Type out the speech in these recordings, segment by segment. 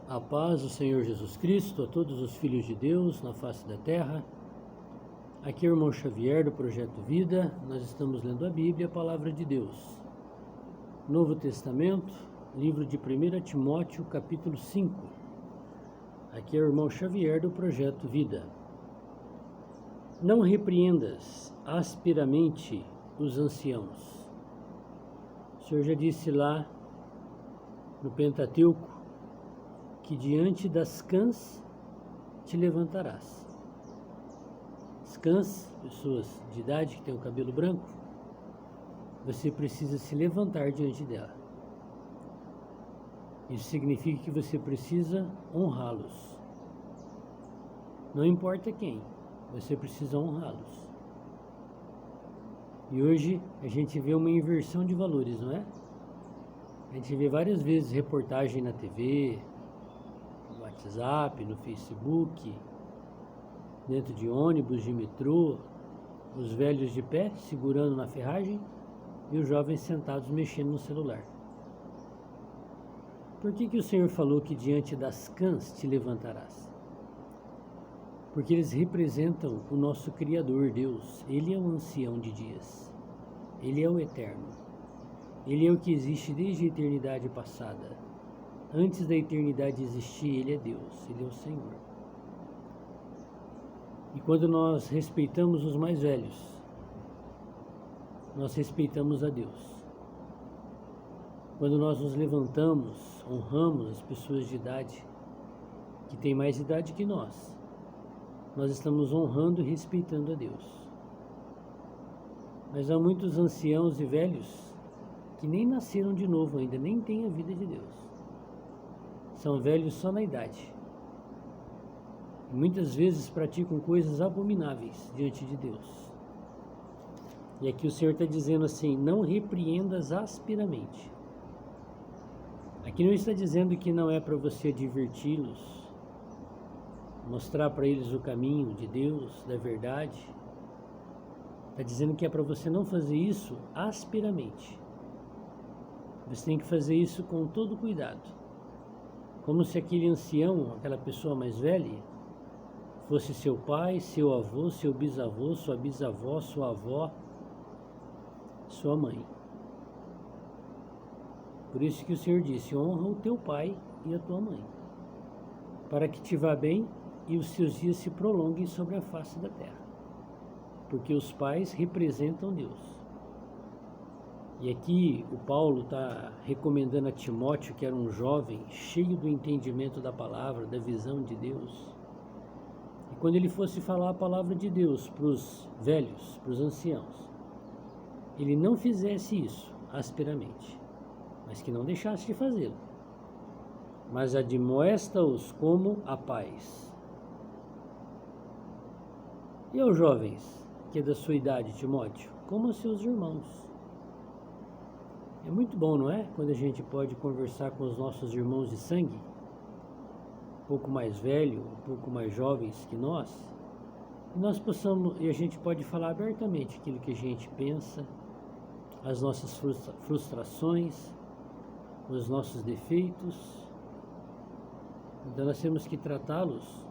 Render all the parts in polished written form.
A paz do Senhor Jesus Cristo a todos os filhos de Deus na face da terra. Aqui é o irmão Xavier do Projeto Vida. Nós estamos lendo a Bíblia, a Palavra de Deus. Novo Testamento, livro de 1 Timóteo, capítulo 5. Aqui é o irmão Xavier do Projeto Vida. Não repreendas asperamente os anciãos. O Senhor já disse lá no Pentateuco que diante das cãs te levantarás. As cãs, pessoas de idade que têm o cabelo branco, você precisa se levantar diante dela. Isso significa que você precisa honrá-los. Não importa quem, você precisa honrá-los. E hoje a gente vê uma inversão de valores, não é? A gente vê várias vezes reportagem na TV, no WhatsApp, no Facebook, dentro de ônibus, de metrô, os velhos de pé segurando na ferragem e os jovens sentados mexendo no celular. Por que o Senhor falou que diante das cãs te levantarás? Porque eles representam o nosso Criador, Deus. Ele é o ancião de dias. Ele é o eterno. Ele é o que existe desde a eternidade passada. Antes da eternidade existir, Ele é Deus, Ele é o Senhor. E quando nós respeitamos os mais velhos, nós respeitamos a Deus. Quando nós nos levantamos, honramos as pessoas de idade, que têm mais idade que nós estamos honrando e respeitando a Deus. Mas há muitos anciãos e velhos que nem nasceram de novo ainda, nem têm a vida de Deus. São velhos só na idade. E muitas vezes praticam coisas abomináveis diante de Deus. E aqui o Senhor está dizendo assim: não repreendas asperamente. Aqui não está dizendo que não é para você diverti-los, mostrar para eles o caminho de Deus, da verdade. Está dizendo que é para você não fazer isso asperamente. Você tem que fazer isso com todo cuidado. Como se aquele ancião, aquela pessoa mais velha, fosse seu pai, seu avô, seu bisavô, sua bisavó, sua avó, sua mãe. Por isso que o Senhor disse: honra o teu pai e a tua mãe, para que te vá bem e os seus dias se prolonguem sobre a face da terra. Porque os pais representam Deus. E aqui o Paulo está recomendando a Timóteo, que era um jovem cheio do entendimento da palavra, da visão de Deus. E quando ele fosse falar a palavra de Deus para os velhos, para os anciãos, ele não fizesse isso asperamente, mas que não deixasse de fazê-lo. Mas admoesta-os como a pais. E aos jovens, que é da sua idade, Timóteo, como aos seus irmãos. É muito bom, não é? Quando a gente pode conversar com os nossos irmãos de sangue, um pouco mais velho, um pouco mais jovens que nós, e a gente pode falar abertamente aquilo que a gente pensa, as nossas frustrações, os nossos defeitos. Então nós temos que tratá-los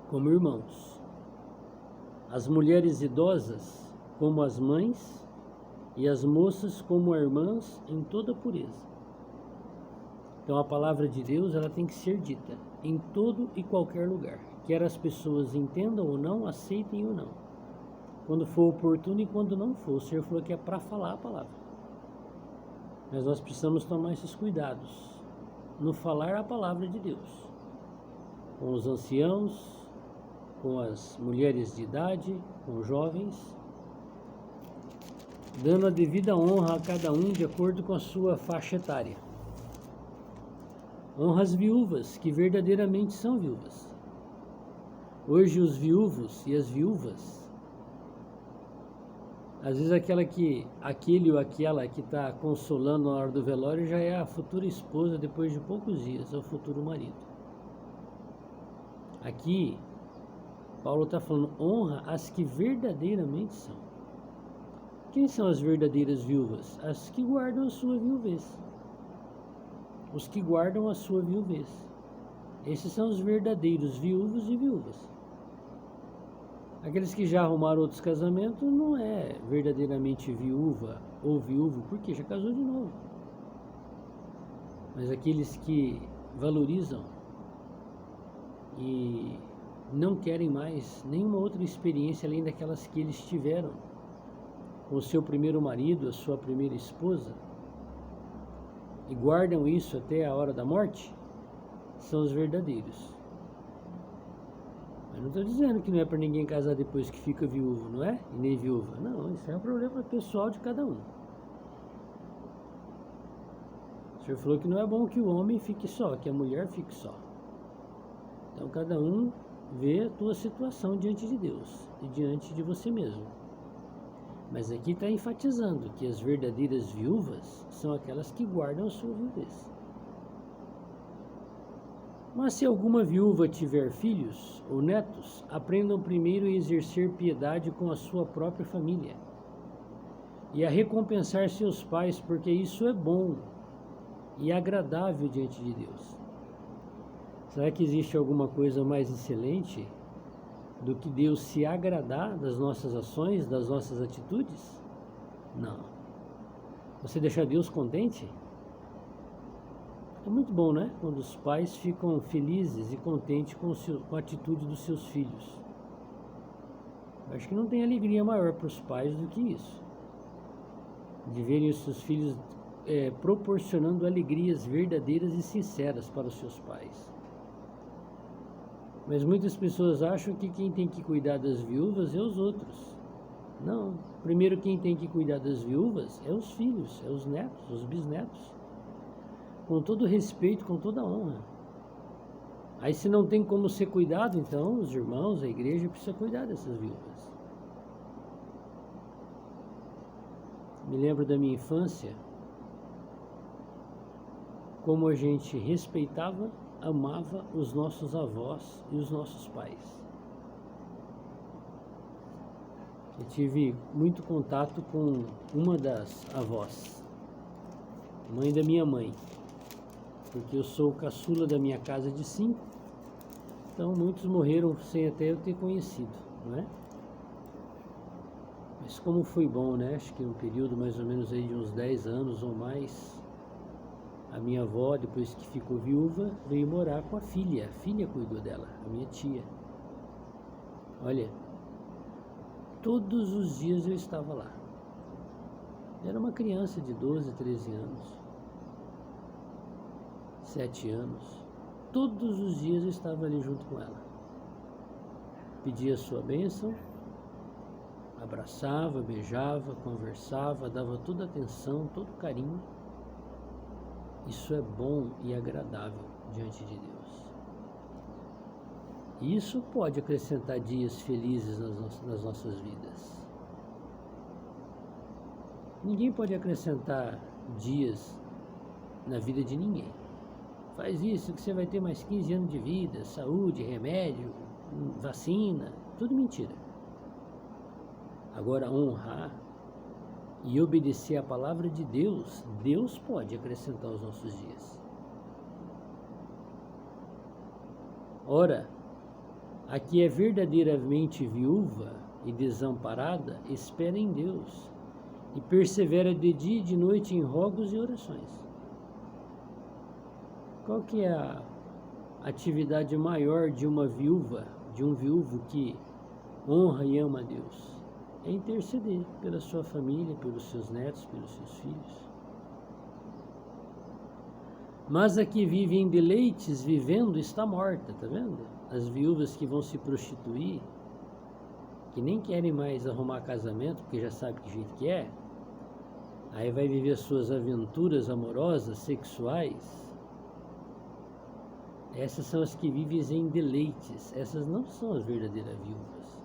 como irmãos. As mulheres idosas como as mães, e as moças como irmãs em toda pureza. Então a palavra de Deus, ela tem que ser dita em todo e qualquer lugar, quer as pessoas entendam ou não, aceitem ou não, quando for oportuno e quando não for. O Senhor falou que é para falar a palavra, mas nós precisamos tomar esses cuidados no falar a palavra de Deus, com os anciãos, com as mulheres de idade, com os jovens, dando a devida honra a cada um de acordo com a sua faixa etária. Honra as viúvas, que verdadeiramente são viúvas. Hoje os viúvos e as viúvas, às vezes aquele ou aquela que está consolando na hora do velório já é a futura esposa depois de poucos dias, é o futuro marido. Aqui, Paulo está falando: honra as que verdadeiramente são. Quem são as verdadeiras viúvas? As que guardam a sua viuvez. os que guardam a sua viuvez. Esses são os verdadeiros viúvos e viúvas. Aqueles que já arrumaram outros casamentos não é verdadeiramente viúva ou viúvo, porque já casou de novo. Mas aqueles que valorizam e não querem mais nenhuma outra experiência além daquelas que eles tiveram com o seu primeiro marido, a sua primeira esposa, e guardam isso até a hora da morte, são os verdadeiros. Mas não estou dizendo que não é para ninguém casar depois que fica viúvo, não é? E nem viúva. Não, isso é um problema pessoal de cada um. O Senhor falou que não é bom que o homem fique só, que a mulher fique só. Então cada um vê a tua situação diante de Deus e diante de você mesmo. Mas aqui está enfatizando que as verdadeiras viúvas são aquelas que guardam a sua viuvez. Mas se alguma viúva tiver filhos ou netos, aprendam primeiro a exercer piedade com a sua própria família e a recompensar seus pais, porque isso é bom e agradável diante de Deus. Será que existe alguma coisa mais excelente do que Deus se agradar das nossas ações, das nossas atitudes? Não. Você deixa Deus contente? É muito bom, né? Quando os pais ficam felizes e contentes com a atitude dos seus filhos. Eu acho que não tem alegria maior para os pais do que isso. De verem os seus filhos proporcionando alegrias verdadeiras e sinceras para os seus pais. Mas muitas pessoas acham que quem tem que cuidar das viúvas é os outros. Não. Primeiro quem tem que cuidar das viúvas é os filhos, é os netos, os bisnetos. Com todo respeito, com toda honra. Aí se não tem como ser cuidado, então os irmãos, a igreja precisa cuidar dessas viúvas. Me lembro da minha infância, como a gente respeitava, amava os nossos avós e os nossos pais. Eu tive muito contato com uma das avós, mãe da minha mãe, porque eu sou o caçula da minha casa de 5, então muitos morreram sem até eu ter conhecido, não é? Mas como foi bom, né? Acho que um período mais ou menos aí de uns 10 anos ou mais, a minha avó, depois que ficou viúva, veio morar com a filha cuidou dela, a minha tia. Olha, todos os dias eu estava lá. Era uma criança de 12, 13 anos. 7 anos, todos os dias eu estava ali junto com ela. Pedia a sua bênção, abraçava, beijava, conversava, dava toda a atenção, todo o carinho. Isso é bom e agradável diante de Deus. E isso pode acrescentar dias felizes nas nossas vidas. Ninguém pode acrescentar dias na vida de ninguém. Faz isso que você vai ter mais 15 anos de vida, saúde, remédio, vacina, tudo mentira. Agora, honrar e obedecer a palavra de Deus, Deus pode acrescentar aos nossos dias. Ora, a que é verdadeiramente viúva e desamparada, espera em Deus e persevera de dia e de noite em rogos e orações. Qual que é a atividade maior de uma viúva, de um viúvo que honra e ama a Deus? É interceder pela sua família, pelos seus netos, pelos seus filhos. Mas a que vive em deleites, vivendo, está morta, tá vendo? As viúvas que vão se prostituir, que nem querem mais arrumar casamento, porque já sabe que jeito que é, aí vai viver as suas aventuras amorosas, sexuais. Essas são as que vivem em deleites, essas não são as verdadeiras viúvas.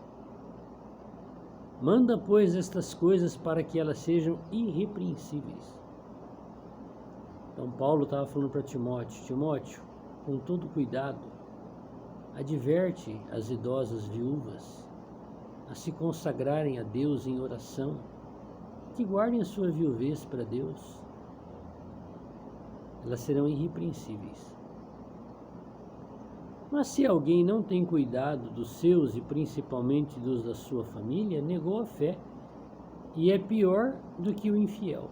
Manda, pois, estas coisas para que elas sejam irrepreensíveis. Então Paulo estava falando para Timóteo: Timóteo, com todo cuidado, adverte as idosas viúvas a se consagrarem a Deus em oração, que guardem a sua viuvez para Deus. elas serão irrepreensíveis. Mas se alguém não tem cuidado dos seus e principalmente dos da sua família, negou a fé e é pior do que o infiel.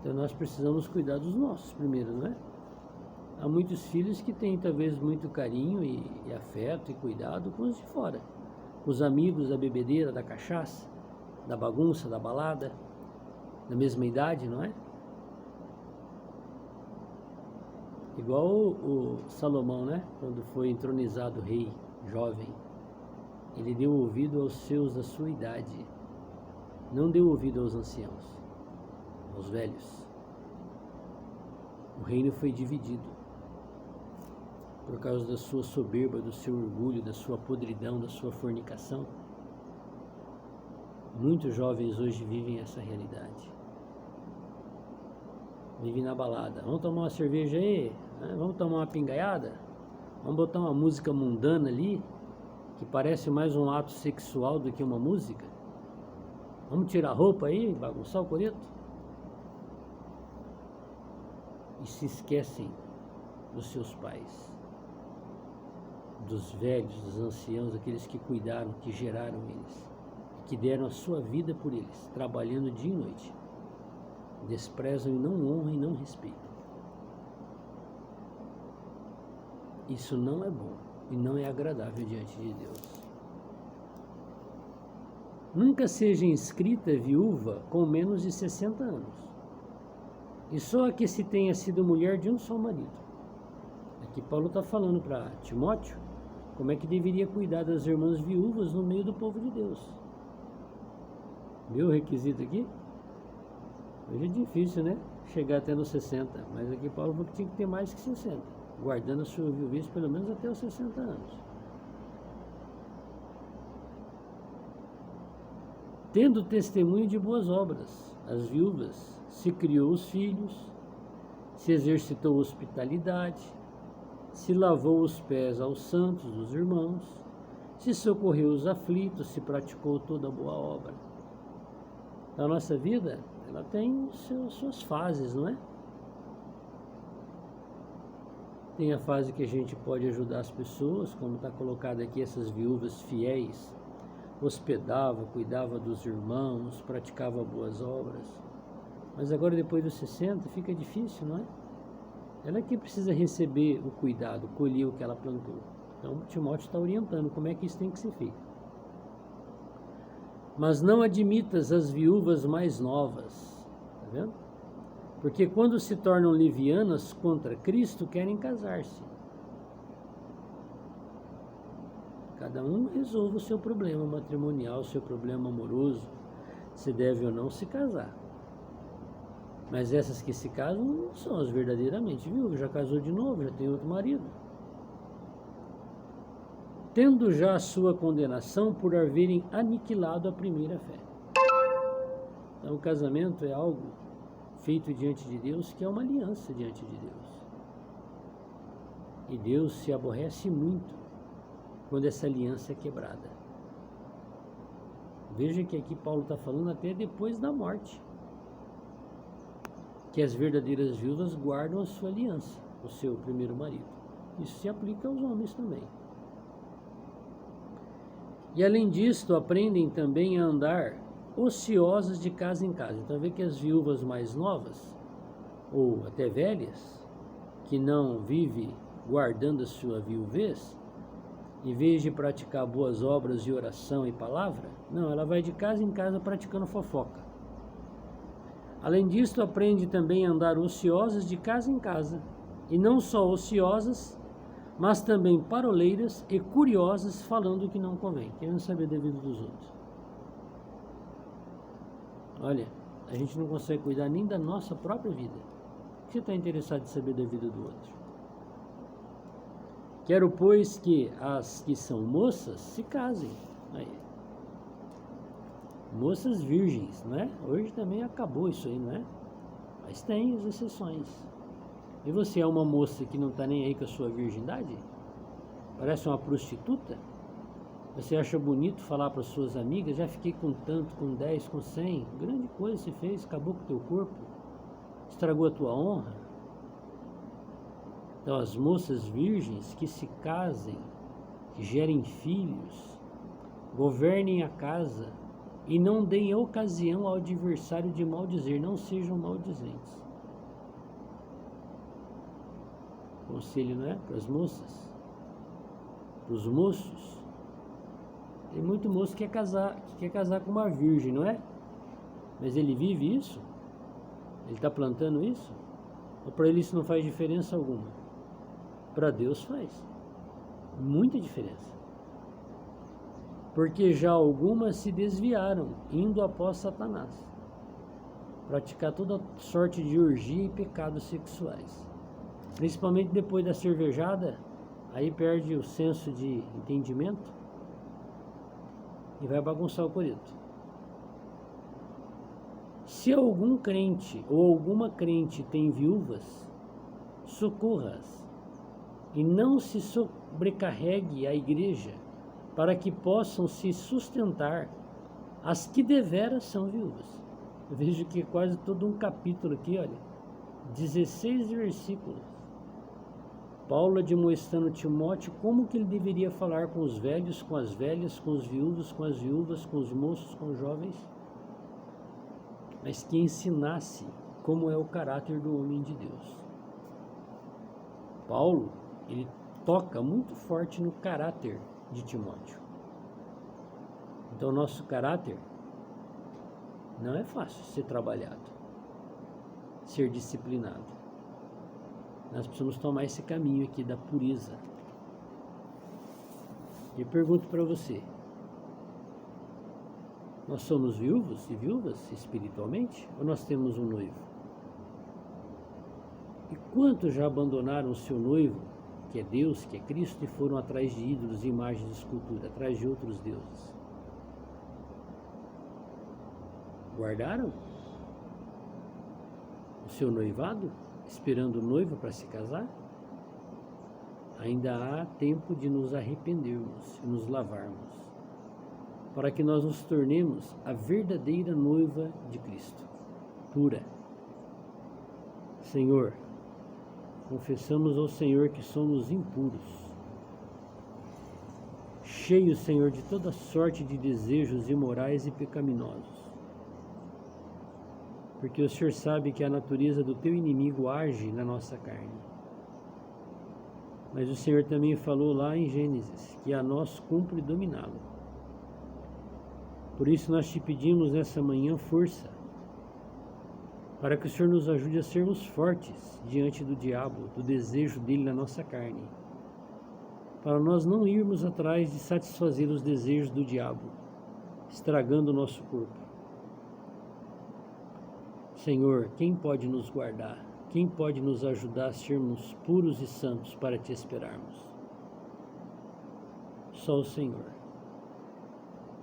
Então nós precisamos cuidar dos nossos primeiro, não é? Há muitos filhos que têm talvez muito carinho e afeto e cuidado com os de fora, com os amigos da bebedeira, da cachaça, da bagunça, da balada, da mesma idade, não é? Igual o Salomão, né? Quando foi entronizado rei, jovem, ele deu ouvido aos seus da sua idade, não deu ouvido aos anciãos, aos velhos. O reino foi dividido por causa da sua soberba, do seu orgulho, da sua podridão, da sua fornicação. Muitos jovens hoje vivem essa realidade. Vivem na balada. Vamos tomar uma cerveja aí? Vamos tomar uma pingaiada? Vamos botar uma música mundana ali, que parece mais um ato sexual do que uma música? Vamos tirar a roupa aí, bagunçar o coreto? E se esquecem dos seus pais, dos velhos, dos anciãos, aqueles que cuidaram, que geraram eles, que deram a sua vida por eles, trabalhando dia e noite. Desprezam e não honram e não respeitam. Isso não é bom e não é agradável diante de Deus. Nunca seja inscrita viúva com menos de 60 anos. E só a que se tenha sido mulher de um só marido. Aqui Paulo está falando para Timóteo como é que deveria cuidar das irmãs viúvas no meio do povo de Deus. Viu o requisito aqui? Hoje é difícil, né? Chegar até nos 60, mas aqui Paulo falou que tinha que ter mais que 60, guardando a sua viuvez pelo menos até os 60 anos. Tendo testemunho de boas obras, as viúvas, se criou os filhos, se exercitou hospitalidade, se lavou os pés aos santos dos irmãos, se socorreu os aflitos, se praticou toda boa obra. Então, a nossa vida, ela tem suas fases, não é? Tem a fase que a gente pode ajudar as pessoas, como está colocado aqui, essas viúvas fiéis, hospedava, cuidava dos irmãos, praticava boas obras. Mas agora, depois dos 60, fica difícil, não é? Ela é que precisa receber o cuidado, colher o que ela plantou. Então, Timóteo está orientando como é que isso tem que ser feito. Mas não admitas as viúvas mais novas, tá vendo? Porque quando se tornam levianas contra Cristo, querem casar-se. Cada um resolve o seu problema matrimonial, o seu problema amoroso, se deve ou não se casar. Mas essas que se casam não são as verdadeiramente viúvas, já casou de novo, já tem outro marido. Tendo já a sua condenação por haverem aniquilado a primeira fé. Então o casamento é algo feito diante de Deus, que é uma aliança diante de Deus. E Deus se aborrece muito quando essa aliança é quebrada. Veja que aqui Paulo está falando até depois da morte, que as verdadeiras viúvas guardam a sua aliança, o seu primeiro marido. Isso se aplica aos homens também. E além disto, aprendem também a andar ociosas de casa em casa. Então vê que as viúvas mais novas, ou até velhas, que não vivem guardando a sua viuvez, em vez de praticar boas obras de oração e palavra, não, ela vai de casa em casa praticando fofoca. Além disto, aprende também a andar ociosas de casa em casa, e não só ociosas, mas também paroleiras e curiosas, falando o que não convém, querendo saber da vida dos outros. Olha, a gente não consegue cuidar nem da nossa própria vida. Por que você está interessado em saber da vida do outro? Quero, pois, que as que são moças se casem. Aí. Moças virgens, não é? Hoje também acabou isso aí, não é? Mas tem as exceções. E você é uma moça que não está nem aí com a sua virgindade? Parece uma prostituta? Você acha bonito falar para suas amigas, já fiquei com tanto, com 10, com 100? Grande coisa você fez, acabou com o teu corpo. Estragou a tua honra? Então, as moças virgens que se casem, que gerem filhos, governem a casa e não deem ocasião ao adversário de maldizer, não sejam maldizentes. Conselho, não é? Para as moças, para os moços. Tem muito moço que quer casar com uma virgem, não é? Mas ele vive isso? Ele está plantando isso? Ou para ele isso não faz diferença alguma? Para Deus faz muita diferença. Porque já algumas se desviaram, indo após Satanás, praticar toda sorte de orgia e pecados sexuais. Principalmente depois da cervejada, aí perde o senso de entendimento e vai bagunçar o coreto. Se algum crente ou alguma crente tem viúvas, socorra-as e não se sobrecarregue a igreja para que possam se sustentar as que deveras são viúvas. Eu vejo que quase todo um capítulo aqui, olha, 16 versículos. Paulo admoestando Timóteo como que ele deveria falar com os velhos, com as velhas, com os viúvos, com as viúvas, com os moços, com os jovens, mas que ensinasse como é o caráter do homem de Deus. Paulo, ele toca muito forte no caráter de Timóteo. Então, nosso caráter não é fácil ser trabalhado, ser disciplinado. Nós precisamos tomar esse caminho aqui da pureza. E eu pergunto para você, nós somos viúvos e viúvas espiritualmente? Ou nós temos um noivo? E quantos já abandonaram o seu noivo, que é Deus, que é Cristo, e foram atrás de ídolos, imagens de escultura, atrás de outros deuses? Guardaram o seu noivado, esperando o noivo para se casar? Ainda há tempo de nos arrependermos e nos lavarmos, para que nós nos tornemos a verdadeira noiva de Cristo, pura. Senhor, confessamos ao Senhor que somos impuros, cheios, Senhor, de toda sorte de desejos imorais e pecaminosos, porque o Senhor sabe que a natureza do teu inimigo age na nossa carne. Mas o Senhor também falou lá em Gênesis que a nós cumpre dominá-lo. Por isso nós te pedimos nessa manhã força, para que o Senhor nos ajude a sermos fortes diante do diabo, do desejo dele na nossa carne, para nós não irmos atrás de satisfazer os desejos do diabo, estragando o nosso corpo. Senhor, quem pode nos guardar? Quem pode nos ajudar a sermos puros e santos para te esperarmos? Só o Senhor.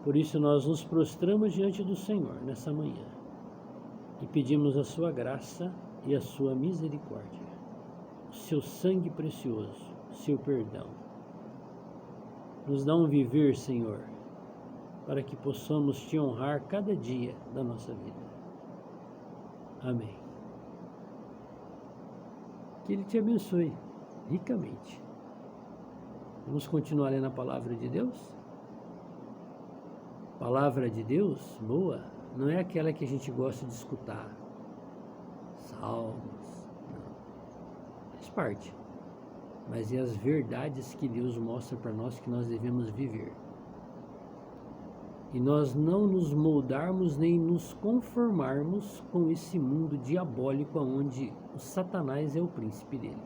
Por isso nós nos prostramos diante do Senhor nessa manhã e pedimos a sua graça e a sua misericórdia, o seu sangue precioso, o seu perdão. Nos dá um viver, Senhor, para que possamos te honrar cada dia da nossa vida. Amém. Que Ele te abençoe ricamente. Vamos continuar lendo a palavra de Deus? Palavra de Deus boa não é aquela que a gente gosta de escutar. Salmos, não. Faz parte. Mas é as verdades que Deus mostra para nós que nós devemos viver. E nós não nos moldarmos nem nos conformarmos com esse mundo diabólico onde o Satanás é o príncipe dele.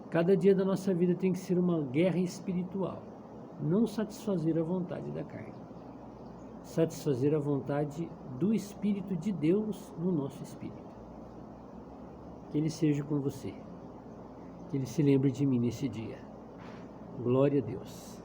Cada dia da nossa vida tem que ser uma guerra espiritual, não satisfazer a vontade da carne, satisfazer a vontade do Espírito de Deus no nosso espírito. Que Ele seja com você, que Ele se lembre de mim nesse dia. Glória a Deus.